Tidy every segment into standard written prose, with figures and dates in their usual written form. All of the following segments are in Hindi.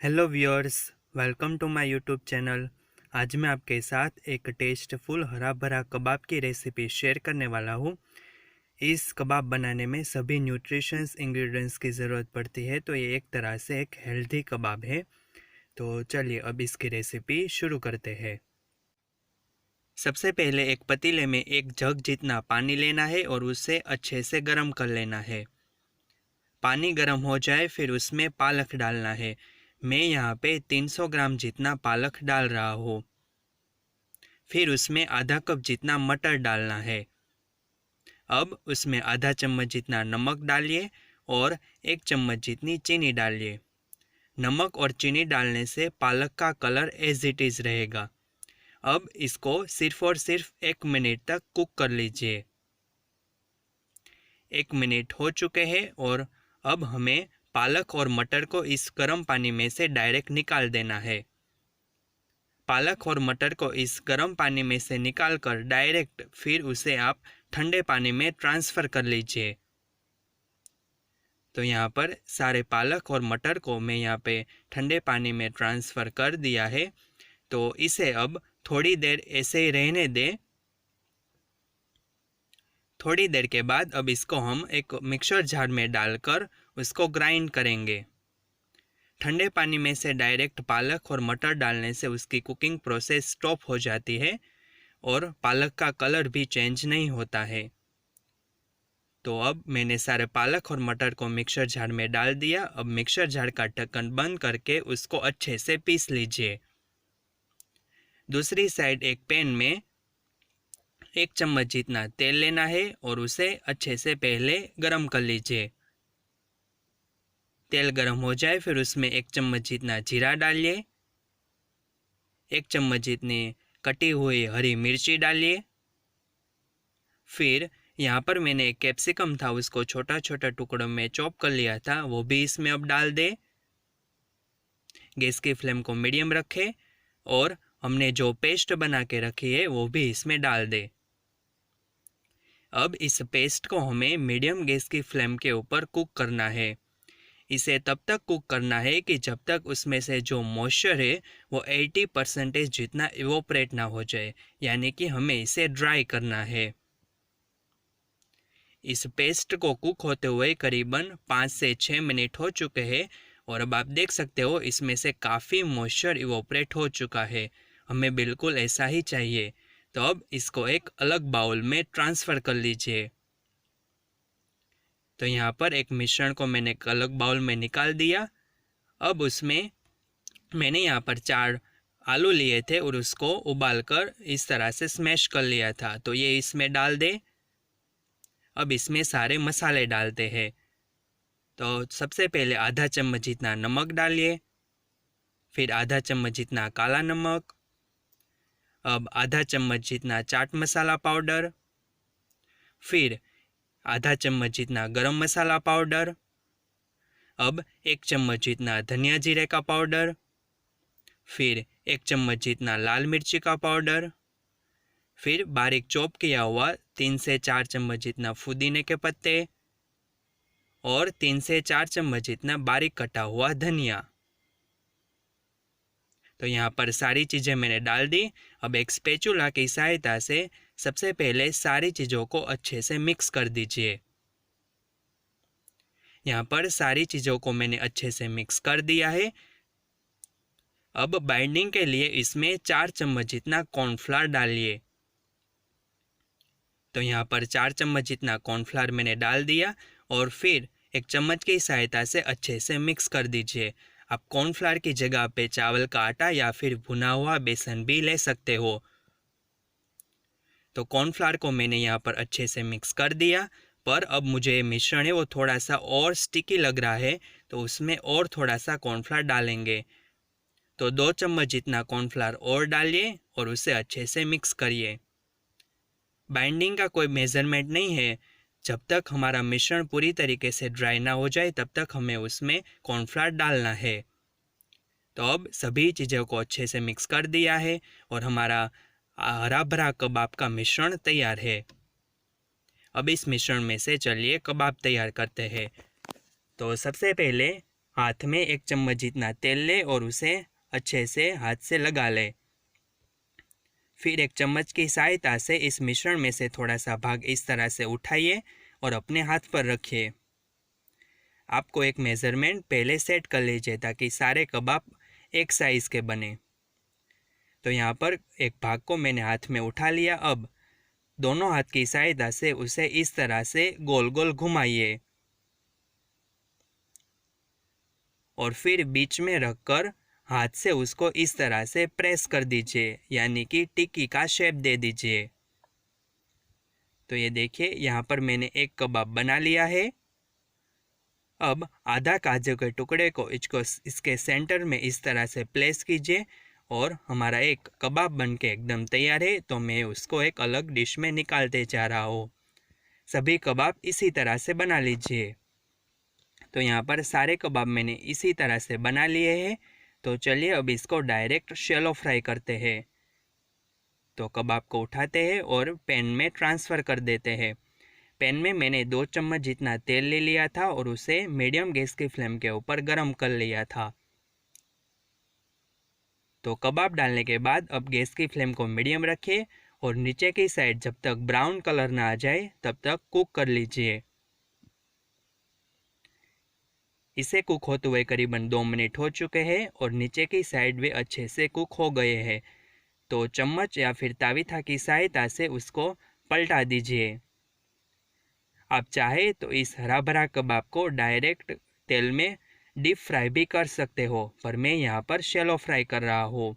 Hello viewers, welcome to my YouTube channel. आज मैं आपके साथ एक टेस्टफुल हरा भरा कबाब की रेसिपी शेयर करने वाला हूँ। इस कबाब बनाने में सभी न्यूट्रिशंस इंग्रेडिएंट्स की ज़रूरत पड़ती है, तो ये एक तरह से एक हेल्दी कबाब है। तो चलिए अब इसकी रेसिपी शुरू करते हैं। सबसे पहले एक पतीले में एक जग जितना पानी लेना है और उसे अच्छे से गर्म कर लेना है। पानी गर्म हो जाए फिर उसमें पालक डालना है। मैं यहाँ पे 300 ग्राम जितना पालक डाल रहा हूँ। फिर उसमें आधा कप जितना मटर डालना है। अब उसमें आधा चम्मच जितना नमक डालिए और एक चम्मच जितनी चीनी डालिए। नमक और चीनी डालने से पालक का कलर एज इट इज़ रहेगा। अब इसको सिर्फ और सिर्फ 1 मिनट तक कुक कर लीजिए। 1 मिनट हो चुके हैं और अब हमें पालक और मटर को इस गर्म पानी में से डायरेक्ट निकाल देना है। पालक और मटर को इस गर्म पानी में से निकाल कर डायरेक्ट फिर उसे आप ठंडे पानी में ट्रांसफ़र कर लीजिए। तो यहाँ पर सारे पालक और मटर को मैं यहाँ पे ठंडे पानी में ट्रांसफ़र कर दिया है। तो इसे अब थोड़ी देर ऐसे ही रहने दें। थोड़ी देर के बाद अब इसको हम एक मिक्सर जार में डालकर उसको ग्राइंड करेंगे। ठंडे पानी में से डायरेक्ट पालक और मटर डालने से उसकी कुकिंग प्रोसेस स्टॉप हो जाती है और पालक का कलर भी चेंज नहीं होता है। तो अब मैंने सारे पालक और मटर को मिक्सर जार में डाल दिया। अब मिक्सर जार का ढक्कन बंद करके उसको अच्छे से पीस लीजिए। दूसरी साइड एक पैन में 1 चम्मच जितना तेल लेना है और उसे अच्छे से पहले गरम कर लीजिए। तेल गरम हो जाए फिर उसमें 1 चम्मच जितना जीरा डालिए। 1 चम्मच जितनी कटी हुई हरी मिर्ची डालिए। फिर यहाँ पर मैंने एक कैप्सिकम था, उसको छोटा छोटा टुकड़ों में चॉप कर लिया था, वो भी इसमें अब डाल दे। गैस की फ्लेम को मीडियम रखें और हमने जो पेस्ट बना के रखी है वो भी इसमें डाल दे। अब इस पेस्ट को हमें मीडियम गैस की फ्लेम के ऊपर कुक करना है। इसे तब तक कुक करना है कि जब तक उसमें से जो मॉइस्चर है वो 80% जितना इवोपरेट ना हो जाए, यानी कि हमें इसे ड्राई करना है। इस पेस्ट को कुक होते हुए करीबन 5 से 6 मिनट हो चुके हैं और अब आप देख सकते हो इसमें से काफ़ी मॉइस्चर इवोपरेट हो चुका है। हमें बिल्कुल ऐसा ही चाहिए। तो अब इसको एक अलग बाउल में ट्रांसफ़र कर लीजिए। तो यहाँ पर एक मिश्रण को मैंने एक अलग बाउल में निकाल दिया। अब उसमें मैंने यहाँ पर 4 आलू लिए थे और उसको उबालकर इस तरह से स्मैश कर लिया था, तो ये इसमें डाल दे। अब इसमें सारे मसाले डालते हैं। तो सबसे पहले आधा चम्मच जितना नमक डालिए। फिर आधा चम्मच जितना काला नमक। अब आधा चम्मच जितना चाट मसाला पाउडर। फिर आधा चम्मच जितना गरम मसाला पाउडर। अब 1 चम्मच जितना धनिया जीरे का पाउडर। फिर 1 चम्मच जितना लाल मिर्ची का पाउडर। फिर बारीक चॉप किया हुआ 3 से 4 चम्मच जितना पुदीने के पत्ते और 3 से 4 चम्मच जितना बारीक कटा हुआ धनिया। तो यहाँ पर सारी चीज़ें मैंने डाल दी। अब एक स्पैचुला की सहायता से सबसे पहले सारी चीज़ों को अच्छे से मिक्स कर दीजिए। यहाँ पर सारी चीज़ों को मैंने अच्छे से मिक्स कर दिया है। अब बाइंडिंग के लिए इसमें 4 चम्मच जितना कॉर्नफ्लावर डालिए। तो यहाँ पर 4 चम्मच जितना कॉर्नफ्लावर मैंने डाल दिया और फिर एक चम्मच की सहायता से अच्छे से मिक्स कर दीजिए। आप कॉर्नफ्लावर की जगह पे चावल का आटा या फिर भुना हुआ बेसन भी ले सकते हो। तो कॉर्नफ्लावर को मैंने यहाँ पर अच्छे से मिक्स कर दिया, पर अब मुझे मिश्रण है वो थोड़ा सा और स्टिकी लग रहा है, तो उसमें और थोड़ा सा कॉर्नफ्लावर डालेंगे। तो 2 चम्मच जितना कॉर्नफ्लावर और डालिए और उसे अच्छे से मिक्स करिए। बाइंडिंग का कोई मेज़रमेंट नहीं है। जब तक हमारा मिश्रण पूरी तरीके से ड्राई ना हो जाए तब तक हमें उसमें कॉर्नफ्लावर डालना है। तो अब सभी चीज़ों को अच्छे से मिक्स कर दिया है और हमारा हरा भरा कबाब का मिश्रण तैयार है। अब इस मिश्रण में से चलिए कबाब तैयार करते हैं। तो सबसे पहले हाथ में 1 चम्मच जितना तेल ले और उसे अच्छे से हाथ से लगा ले। फिर 1 चम्मच की सहायता से इस मिश्रण में से थोड़ा सा भाग इस तरह से उठाइए और अपने हाथ पर रखिए। आपको एक मेज़रमेंट पहले सेट कर लीजिए ताकि सारे कबाब एक साइज़ के बने। तो यहाँ पर एक भाग को मैंने हाथ में उठा लिया। अब दोनों हाथ की सहायता से उसे इस तरह से गोल गोल घुमाइए और फिर बीच में रखकर हाथ से उसको इस तरह से प्रेस कर दीजिए, यानी कि टिक्की का शेप दे दीजिए। तो ये देखिए, यहाँ पर मैंने एक कबाब बना लिया है। अब आधा काजू के टुकड़े को इसके सेंटर में इस तरह से प्लेस कीजिए और हमारा एक कबाब बनके एकदम तैयार है। तो मैं उसको एक अलग डिश में निकालते जा रहा हूँ। सभी कबाब इसी तरह से बना लीजिए। तो यहाँ पर सारे कबाब मैंने इसी तरह से बना लिए हैं। तो चलिए अब इसको डायरेक्ट शैलो फ्राई करते हैं। तो कबाब को उठाते हैं और पैन में ट्रांसफ़र कर देते हैं। पैन में मैंने 2 चम्मच जितना तेल ले लिया था और उसे मीडियम गैस की फ्लेम के ऊपर गर्म कर लिया था। तो कबाब डालने के बाद अब गैस की फ्लेम को मीडियम रखिए और नीचे की साइड जब तक ब्राउन कलर ना आ जाए तब तक कुक कर लीजिए। इसे कुक होते हुए करीबन 2 मिनट हो चुके हैं और नीचे की साइड भी अच्छे से कुक हो गए हैं। तो चम्मच या फिर तावीथा की सहायता से उसको पलटा दीजिए। आप चाहे तो इस हरा भरा कबाब को डायरेक्ट तेल में डीप फ्राई भी कर सकते हो, पर मैं यहाँ पर शैलो फ्राई कर रहा हूँ।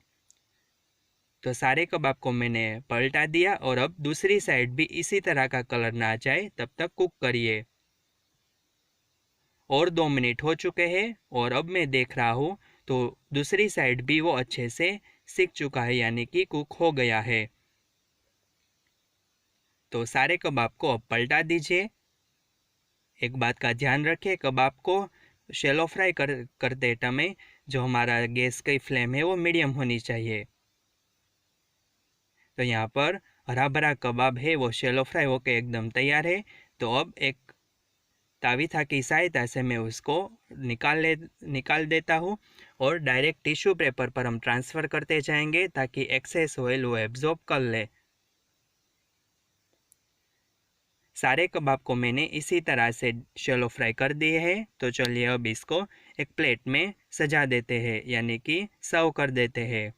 तो सारे कबाब को मैंने पलटा दिया और अब दूसरी साइड भी इसी तरह का कलर ना आ जाए तब तक कुक करिए। और 2 मिनट हो चुके हैं और अब मैं देख रहा हूँ तो दूसरी साइड भी वो अच्छे से सिक चुका है, यानी कि कुक हो गया है। तो सारे कबाब को अब पलटा दीजिए। एक बात का ध्यान रखें, कबाब को शैलो फ्राई करते समय जो हमारा गैस की फ्लेम है वो मीडियम होनी चाहिए। तो यहाँ पर हरा भरा कबाब है वो शैलो फ्राई होकर एकदम तैयार है। तो अब एक तावीथा की सहायता से मैं उसको निकाल देता हूँ और डायरेक्ट टिश्यू पेपर पर हम ट्रांसफ़र करते जाएंगे ताकि एक्सेस ऑयल वो एब्जॉर्ब कर ले। सारे कबाब को मैंने इसी तरह से शैलो फ्राई कर दिए हैं। तो चलिए अब इसको एक प्लेट में सजा देते हैं, यानी कि सर्व कर देते हैं।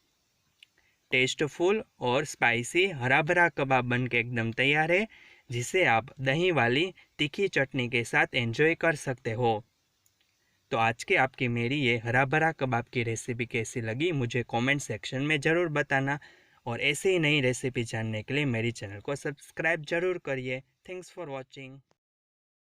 टेस्टफुल और स्पाइसी हरा भरा कबाब बनके एकदम तैयार है, जिसे आप दही वाली तीखी चटनी के साथ एंजॉय कर सकते हो। तो आज के आपकी मेरी ये हरा भरा कबाब की रेसिपी कैसी लगी मुझे कमेंट सेक्शन में ज़रूर बताना। और ऐसे ही नई रेसिपी जानने के लिए मेरी चैनल को सब्सक्राइब ज़रूर करिए। Thanks for watching.